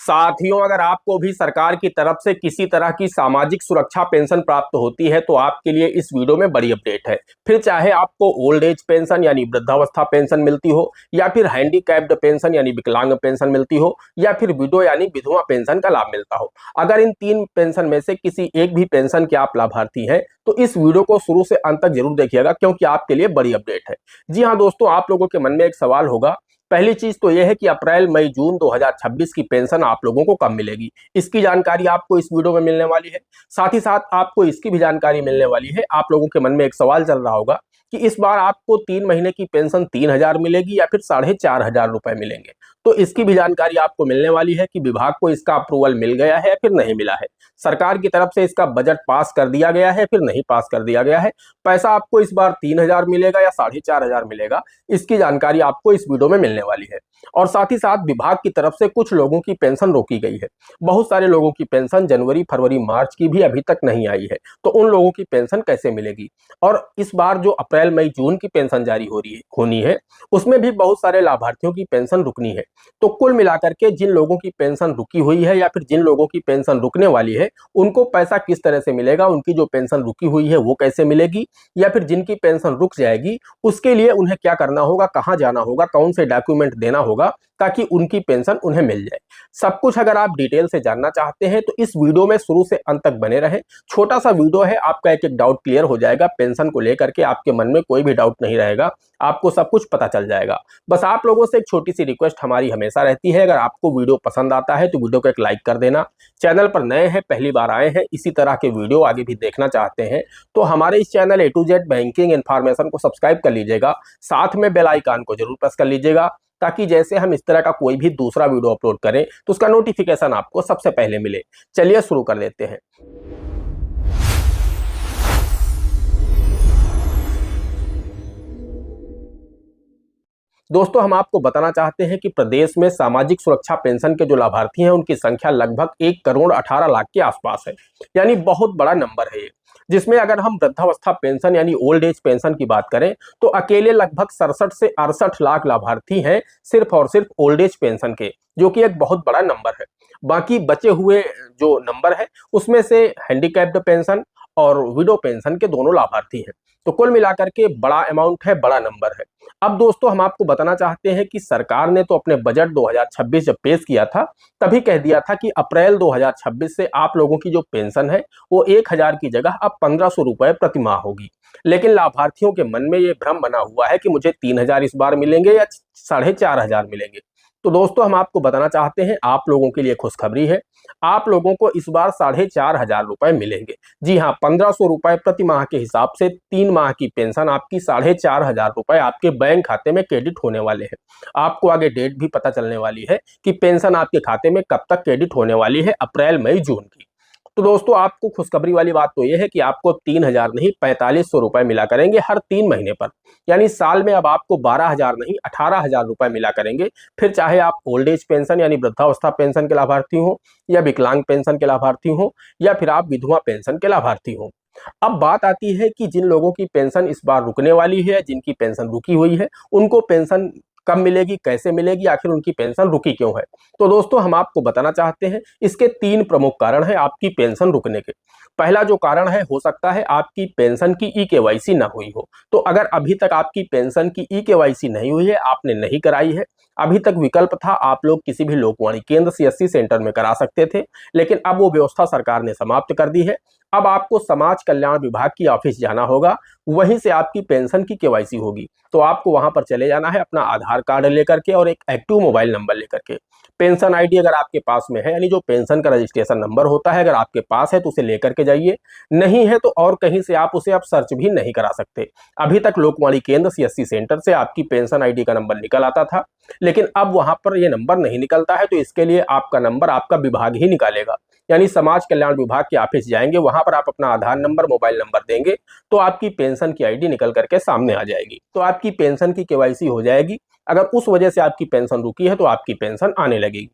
साथियों, अगर आपको भी सरकार की तरफ से किसी तरह की सामाजिक सुरक्षा पेंशन प्राप्त होती है तो आपके लिए इस वीडियो में बड़ी अपडेट है। फिर चाहे आपको ओल्ड एज पेंशन यानी वृद्धावस्था पेंशन मिलती हो, या फिर हैंडीकैप्ड पेंशन यानी विकलांग पेंशन मिलती हो, या फिर विडो यानी विधवा पेंशन का लाभ मिलता हो। अगर इन तीन पेंशन में से किसी एक भी पेंशन के आप लाभार्थी हैं तो इस वीडियो को शुरू से अंत तक जरूर देखिएगा, क्योंकि आपके लिए बड़ी अपडेट है। जी हाँ दोस्तों, आप लोगों के मन में एक सवाल होगा। पहली चीज तो यह है कि अप्रैल मई जून 2026 की पेंशन आप लोगों को कब मिलेगी, इसकी जानकारी आपको इस वीडियो में मिलने वाली है। साथ ही साथ आपको इसकी भी जानकारी मिलने वाली है। आप लोगों के मन में एक सवाल चल रहा होगा कि इस बार आपको 3 महीने की पेंशन 3,000 मिलेगी या फिर 4,500 रुपए मिलेंगे। तो इसकी भी जानकारी आपको मिलने वाली है कि विभाग को इसका अप्रूवल मिल गया है फिर नहीं मिला है, सरकार की तरफ से इसका बजट पास कर दिया गया है फिर नहीं पास कर दिया गया है, पैसा आपको इस बार 3,000 मिलेगा या 4,500 मिलेगा, इसकी जानकारी आपको इस वीडियो में मिलने वाली है। और साथ ही साथ विभाग की तरफ से कुछ लोगों की पेंशन रोकी गई है। बहुत सारे लोगों की पेंशन जनवरी फरवरी मार्च की भी अभी तक नहीं आई है, तो उन लोगों की पेंशन कैसे मिलेगी। और इस बार जो अप्रैल मई जून की पेंशन जारी होनी है उसमें भी बहुत सारे लाभार्थियों की पेंशन रुकनी है। तो कुल मिलाकर के जिन लोगों की पेंशन रुकी हुई है या फिर जिन लोगों की पेंशन रुकने वाली है, उनको पैसा किस तरह से मिलेगा, उनकी जो पेंशन रुकी हुई है वो कैसे मिलेगी, या फिर जिनकी पेंशन रुक जाएगी उसके लिए उन्हें क्या करना होगा, कहां जाना होगा, कौन से डॉक्यूमेंट देना होगा ताकि उनकी पेंशन उन्हें मिल जाए। सब कुछ अगर आप डिटेल से जानना चाहते हैं तो इस वीडियो में शुरू से अंत तक बने रहें। छोटा सा वीडियो है, आपका एक एक डाउट क्लियर हो जाएगा। पेंशन को लेकर के आपके मन में कोई भी डाउट नहीं रहेगा, आपको सब कुछ पता चल जाएगा। बस आप लोगों से एक छोटी सी रिक्वेस्ट हमारी हमेशा रहती है, अगर आपको वीडियो पसंद आता है तो वीडियो को एक लाइक कर देना। चैनल पर नए हैं, पहली बार आए हैं, इसी तरह के वीडियो आगे भी देखना चाहते हैं तो हमारे इस channel A to Z banking information को सब्सक्राइब कर लीजिएगा। साथ में बेल आइकन को जरूर प्रेस कर लीजिएगा ताकि जैसे हम इस तरह का कोई भी दूसरा वीडियो अपलोड करें तो उसका नोटिफिकेशन आपको सबसे पहले मिले। चलिए शुरू कर लेते हैं। दोस्तों, हम आपको बताना चाहते हैं कि प्रदेश में सामाजिक सुरक्षा पेंशन के जो लाभार्थी हैं उनकी संख्या लगभग 1,18,00,000 के आसपास है, यानी बहुत बड़ा नंबर है ये। जिसमें अगर हम वृद्धावस्था पेंशन यानी ओल्ड एज पेंशन की बात करें तो अकेले लगभग 67 से 68 लाख लाभार्थी हैं सिर्फ और सिर्फ ओल्ड एज पेंशन के, जो कि एक बहुत बड़ा नंबर है। बाकी बचे हुए जो नंबर है उसमें से हैंडीकैप्ड पेंशन और विडो पेंशन के दोनों लाभार्थी हैं। तो कुल मिलाकर के बड़ा अमाउंट है, बड़ा नंबर है। अब दोस्तों, हम आपको बताना चाहते हैं कि सरकार ने तो अपने बजट 2026 जब पेश किया था तभी कह दिया था कि अप्रैल 2026 से आप लोगों की जो पेंशन है वो 1,000 की जगह अब 1,500 रुपए प्रति माह होगी। लेकिन लाभार्थियों के मन में ये भ्रम बना हुआ है कि मुझे 3,000 इस बार मिलेंगे या 4,500 मिलेंगे। तो दोस्तों, हम आपको बताना चाहते हैं, आप लोगों के लिए खुशखबरी है, आप लोगों को इस बार 4,500 रुपए मिलेंगे। जी हाँ, 1,500 रुपए प्रति माह के हिसाब से 3 माह की पेंशन आपकी 4,500 रुपए आपके बैंक खाते में क्रेडिट होने वाले हैं। आपको आगे डेट भी पता चलने वाली है कि पेंशन आपके खाते में कब तक क्रेडिट होने वाली है, अप्रैल मई जून की। तो दोस्तों, आपको खुशखबरी वाली बात तो यह है कि आपको 3,000 नहीं 4,500 रुपए मिला करेंगे हर 3 महीने पर, यानी साल में अब आपको 12,000 नहीं 18,000 रुपए मिला करेंगे। फिर चाहे आप ओल्ड एज पेंशन यानी वृद्धावस्था पेंशन के लाभार्थी हो, या विकलांग पेंशन के लाभार्थी हो, या फिर आप विधवा पेंशन के लाभार्थी हो। अब बात आती है कि जिन लोगों की पेंशन इस बार रुकने वाली है, जिनकी पेंशन रुकी हुई है, उनको पेंशन कब मिलेगी, कैसे मिलेगी, आखिर उनकी पेंशन रुकी क्यों है। तो दोस्तों, हम आपको बताना चाहते हैं, इसके 3 प्रमुख कारण हैं आपकी पेंशन रुकने के। पहला जो कारण है, हो सकता है आपकी पेंशन की ई-केवाईसी ना हुई हो। तो अगर अभी तक आपकी पेंशन की ई-केवाईसी नहीं हुई है, आपने नहीं कराई है, अभी तक विकल्प था आप लोग किसी भी लोकवाणी केंद्र सीएससी सेंटर में करा सकते थे, लेकिन अब वो व्यवस्था सरकार ने समाप्त कर दी है। अब आपको समाज कल्याण विभाग की ऑफिस जाना होगा, वहीं से आपकी पेंशन की केवाईसी होगी। तो आपको वहां पर चले जाना है अपना आधार कार्ड लेकर के और एक एक्टिव मोबाइल नंबर लेकर के। पेंशन आईडी अगर आपके पास में है, यानी जो पेंशन का रजिस्ट्रेशन नंबर होता है, अगर आपके पास है तो उसे लेकर के जाइए, नहीं है तो और कहीं से आप उसे अब सर्च भी नहीं करा सकते। अभी तक लोकवाणी केंद्र सीएससी सेंटर से आपकी पेंशन आईडी का नंबर निकल आता था, लेकिन अब वहां पर यह नंबर नहीं निकलता है। तो इसके लिए आपका नंबर आपका विभाग ही निकालेगा, यानी समाज कल्याण विभाग के ऑफिस जाएंगे, वहां पर आप अपना आधार नंबर मोबाइल नंबर देंगे तो आपकी पेंशन की आईडी निकल करके सामने आ जाएगी। तो आपकी पेंशन की केवाईसी हो जाएगी। अगर उस वजह से आपकी पेंशन रुकी है तो आपकी पेंशन आने लगेगी।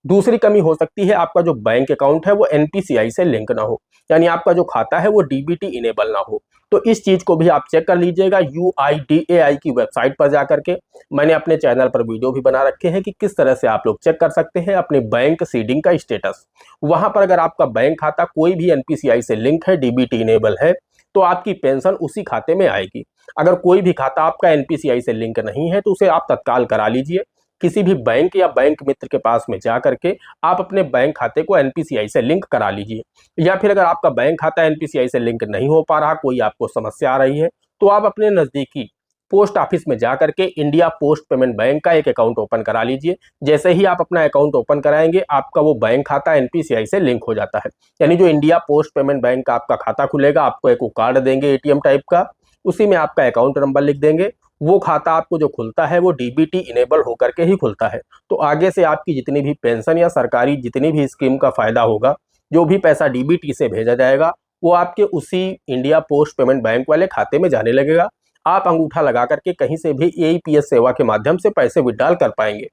दूसरी कमी हो सकती है आपका जो बैंक अकाउंट है वो एनपीसीआई से लिंक ना हो, यानी आपका जो खाता है वो डीबीटी इनेबल ना हो। तो इस चीज को भी आप चेक कर लीजिएगा यूआईडीएआई की वेबसाइट पर जाकर के। मैंने अपने चैनल पर वीडियो भी बना रखे हैं कि किस तरह से आप लोग चेक कर सकते हैं अपने बैंक सीडिंग का स्टेटस। वहां पर अगर आपका बैंक खाता कोई भी एनपीसीआई से लिंक है, डीबीटी इनेबल है, तो आपकी पेंशन उसी खाते में आएगी। अगर कोई भी खाता आपका एनपीसीआई से लिंक नहीं है तो उसे आप तत्काल करा लीजिए। किसी भी बैंक या बैंक मित्र के पास में जा करके आप अपने बैंक खाते को एनपीसीआई से लिंक करा लीजिए। या फिर अगर आपका बैंक खाता एनपीसीआई से लिंक नहीं हो पा रहा, कोई आपको समस्या आ रही है, तो आप अपने नजदीकी पोस्ट ऑफिस में जा करके इंडिया पोस्ट पेमेंट बैंक का एक अकाउंट ओपन करा लीजिए। जैसे ही आप अपना अकाउंट ओपन कराएंगे आपका वो बैंक खाता एनपीसीआई से लिंक हो जाता है। यानी जो इंडिया पोस्ट पेमेंट बैंक का आपका खाता खुलेगा, आपको एक कार्ड देंगे एटीएम टाइप का, उसी में आपका अकाउंट नंबर लिख देंगे। वो खाता आपको जो खुलता है वो डीबीटी इनेबल होकर के ही खुलता है। तो आगे से आपकी जितनी भी पेंशन या सरकारी जितनी भी स्कीम का फायदा होगा, जो भी पैसा डीबीटी से भेजा जाएगा वो आपके उसी इंडिया पोस्ट पेमेंट बैंक वाले खाते में जाने लगेगा। आप अंगूठा लगा करके कहीं से भी एईपीएस सेवा के माध्यम से पैसे विड्रॉल कर पाएंगे।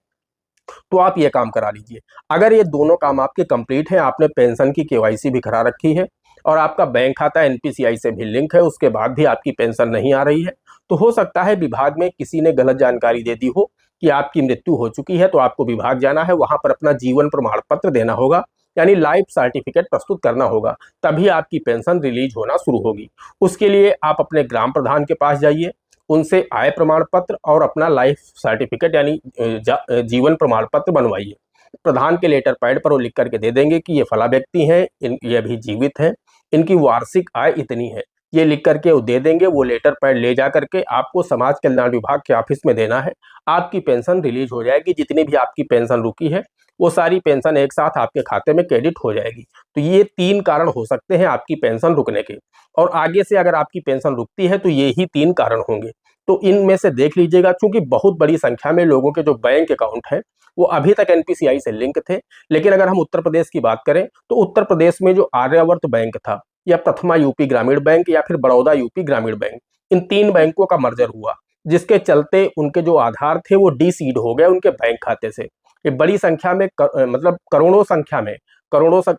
तो आप ये काम करा लीजिए। अगर ये दोनों काम आपके कंप्लीट हैं, आपने पेंशन की केवाईसी भी करा रखी है और आपका बैंक खाता एनपीसीआई से भी लिंक है, उसके बाद भी आपकी पेंशन नहीं आ रही है, तो हो सकता है विभाग में किसी ने गलत जानकारी दे दी हो कि आपकी मृत्यु हो चुकी है। तो आपको विभाग जाना है, वहां पर अपना जीवन प्रमाण पत्र देना होगा, यानी लाइफ सर्टिफिकेट प्रस्तुत करना होगा, तभी आपकी पेंशन रिलीज होना शुरू होगी। उसके लिए आप अपने ग्राम प्रधान के पास जाइए, उनसे आय प्रमाण पत्र और अपना लाइफ सर्टिफिकेट यानी जीवन प्रमाण पत्र बनवाइए। प्रधान के लेटर पैड पर वो लिख करके दे देंगे कि ये फला व्यक्ति हैं, ये अभी जीवित हैं, इनकी वार्षिक आय इतनी है, ये लिख करके वो दे देंगे। वो लेटर पैड ले जा करके आपको समाज कल्याण विभाग के ऑफिस में देना है। आपकी पेंशन रिलीज हो जाएगी। जितनी भी आपकी पेंशन रुकी है वो सारी पेंशन एक साथ आपके खाते में क्रेडिट हो जाएगी। तो ये 3 कारण हो सकते हैं आपकी पेंशन रुकने के, और आगे से अगर आपकी पेंशन रुकती है तो ये ही 3 कारण होंगे। तो इनमें से देख लीजिएगा, क्योंकि बहुत बड़ी संख्या में लोगों के जो बैंक अकाउंट है वो अभी तक एनपीसीआई से लिंक थे। लेकिन अगर हम उत्तर प्रदेश की बात करें तो उत्तर प्रदेश में जो आर्यावर्त बैंक था, या प्रथमा यूपी ग्रामीण बैंक, या फिर बड़ौदा यूपी ग्रामीण बैंक, इन 3 बैंकों का मर्जर हुआ, जिसके चलते उनके जो आधार थे वो डीसीड हो गए उनके बैंक खाते से। ये बड़ी संख्या में मतलब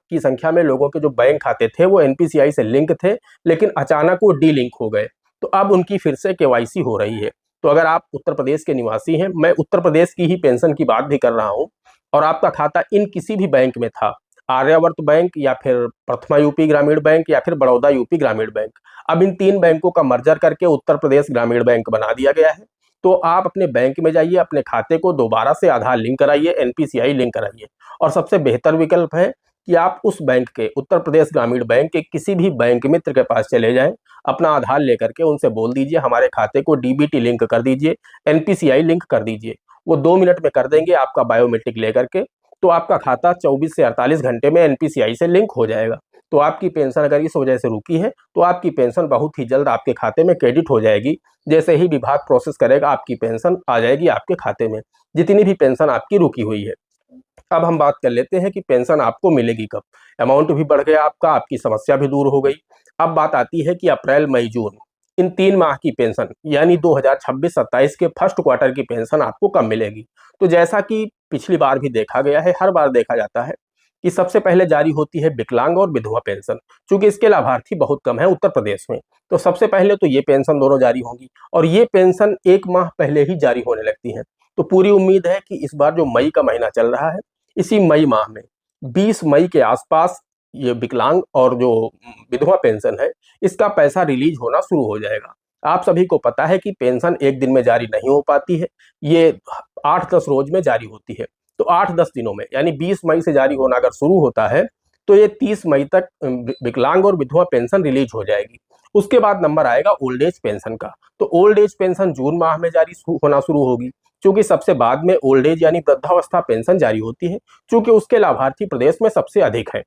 की संख्या में लोगों के जो बैंक खाते थे वो एनपीसीआई से लिंक थे, लेकिन अचानक वो डी लिंक हो गए। तो अब उनकी फिर से केवाईसी हो रही है। तो अगर आप उत्तर प्रदेश के निवासी हैं, मैं उत्तर प्रदेश की ही पेंशन की बात भी कर रहा हूं, और आपका खाता इन किसी भी बैंक में था, आर्यावर्त बैंक या फिर प्रथमा यूपी ग्रामीण बैंक या फिर बड़ौदा यूपी ग्रामीण बैंक, अब इन 3 बैंकों का मर्जर करके उत्तर प्रदेश ग्रामीण बैंक बना दिया गया है। तो आप अपने बैंक में जाइए, अपने खाते को दोबारा से आधार लिंक कराइए, एनपीसीआई लिंक कराइए। और सबसे बेहतर विकल्प है कि आप उस बैंक के, उत्तर प्रदेश ग्रामीण बैंक के किसी भी बैंक मित्र के पास चले जाएं, अपना आधार लेकर के उनसे बोल दीजिए हमारे खाते को डीबीटी लिंक कर दीजिए, एनपीसीआई लिंक कर दीजिए। वो 2 मिनट में कर देंगे आपका बायोमेट्रिक लेकर के। तो आपका खाता 24 से 48 घंटे में एनपीसीआई से लिंक हो जाएगा। तो आपकी पेंशन अगर इस वजह से रुकी है तो आपकी पेंशन बहुत ही जल्द आपके खाते में क्रेडिट हो जाएगी। जैसे ही विभाग प्रोसेस करेगा आपकी पेंशन आ जाएगी आपके खाते में, जितनी भी पेंशन आपकी रुकी हुई है। अब हम बात कर लेते हैं कि पेंशन आपको मिलेगी कब। अमाउंट भी बढ़ गया आपका, आपकी समस्या भी दूर हो गई। अब बात आती है कि अप्रैल मई जून इन 3 माह की पेंशन यानी 2026-27 के फर्स्ट क्वार्टर की पेंशन आपको कब मिलेगी। तो जैसा कि पिछली बार भी देखा गया है, हर बार देखा जाता है कि सबसे पहले जारी होती है विकलांग और विधवा पेंशन। चूंकि इसके लाभार्थी बहुत कम है उत्तर प्रदेश में, तो सबसे पहले तो ये पेंशन दोनों जारी होंगी, और ये पेंशन 1 माह पहले ही जारी होने लगती है। तो पूरी उम्मीद है कि इस बार जो मई का महीना चल रहा है, इसी मई माह में 20 मई के आसपास ये विकलांग और जो विधवा पेंशन है इसका पैसा रिलीज होना शुरू हो जाएगा। आप सभी को पता है कि पेंशन एक दिन में जारी नहीं हो पाती है, ये 8-10 रोज में जारी होती है। तो 8-10 दिनों में, यानी 20 मई से जारी होना अगर शुरू होता है तो ये 30 मई तक विकलांग और विधवा पेंशन रिलीज हो जाएगी। उसके बाद नंबर आएगा ओल्ड एज पेंशन का। तो ओल्ड एज पेंशन जून माह में जारी होना शुरू होगी, क्योंकि सबसे बाद में ओल्ड एज यानी वृद्धावस्था पेंशन जारी होती है, क्योंकि उसके लाभार्थी प्रदेश में सबसे अधिक है,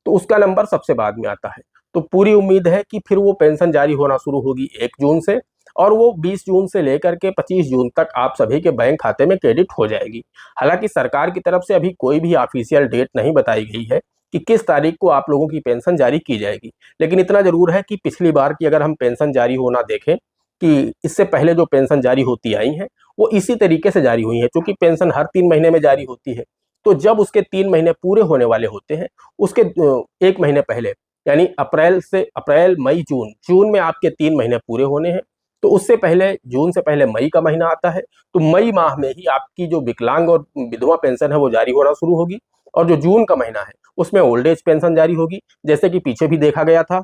तो उसका नंबर सबसे बाद में आता है। तो पूरी उम्मीद है कि फिर वो पेंशन जारी होना शुरू होगी 1 जून से, और वो 20 जून से लेकर के 25 जून तक आप सभी के बैंक खाते में क्रेडिट हो जाएगी। हालांकि सरकार की तरफ से अभी कोई भी ऑफिशियल डेट नहीं बताई गई है कि किस तारीख को आप लोगों की पेंशन जारी की जाएगी, लेकिन इतना जरूर है कि पिछली बार की अगर हम पेंशन जारी होना देखें कि इससे पहले जो पेंशन जारी होती आई हैं वो इसी तरीके से जारी हुई है। क्योंकि पेंशन हर 3 महीने में जारी होती है, तो जब उसके 3 महीने पूरे होने वाले होते हैं, उसके 1 महीने पहले, यानी अप्रैल मई जून में आपके 3 महीने पूरे होने हैं, तो उससे पहले जून से पहले मई का महीना आता है, तो मई माह में ही आपकी जो विकलांग और विधवा पेंशन है वो जारी होना शुरू होगी, और जो जून का महीना है उसमें ओल्ड एज पेंशन जारी होगी। जैसे कि पीछे भी देखा गया था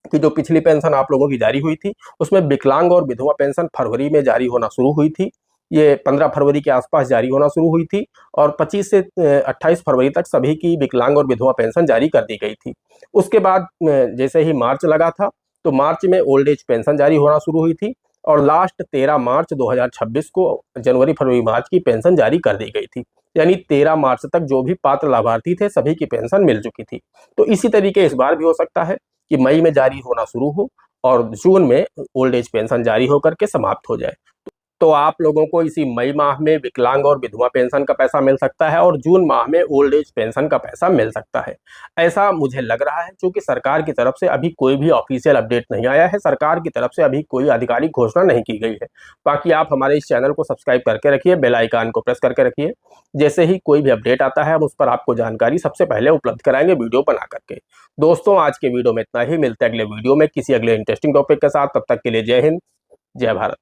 कि जो पिछली पेंशन आप लोगों की जारी हुई थी, उसमें विकलांग और विधवा पेंशन फरवरी में जारी होना शुरू हुई थी, ये 15 फरवरी के आसपास जारी होना शुरू हुई थी, और 25 से 28 फरवरी तक सभी की विकलांग और विधवा पेंशन जारी कर दी गई थी। उसके बाद जैसे ही मार्च लगा था, तो मार्च में ओल्ड एज पेंशन जारी होना शुरू हुई थी, और लास्ट 13 मार्च 2026 को जनवरी फरवरी मार्च की पेंशन जारी कर दी गई थी। यानी 13 मार्च तक जो भी पात्र लाभार्थी थे सभी की पेंशन मिल चुकी थी। तो इसी तरीके इस बार भी हो सकता है कि मई में जारी होना शुरू हो और जून में ओल्ड एज पेंशन जारी होकर के समाप्त हो जाए। तो आप लोगों को इसी मई माह में विकलांग और विधवा पेंशन का पैसा मिल सकता है, और जून माह में ओल्ड एज पेंशन का पैसा मिल सकता है, ऐसा मुझे लग रहा है। क्योंकि सरकार की तरफ से अभी कोई भी ऑफिशियल अपडेट नहीं आया है, सरकार की तरफ से अभी कोई आधिकारिक घोषणा नहीं की गई है। बाकी आप हमारे इस चैनल को सब्सक्राइब करके रखिए, बेल आइकन को प्रेस करके रखिए। जैसे ही कोई भी अपडेट आता है हम उस पर आपको जानकारी सबसे पहले उपलब्ध कराएंगे वीडियो बना करके। दोस्तों, आज के वीडियो में इतना ही। मिलते हैं अगले वीडियो में किसी अगले इंटरेस्टिंग टॉपिक के साथ। तब तक के लिए जय हिंद, जय भारत।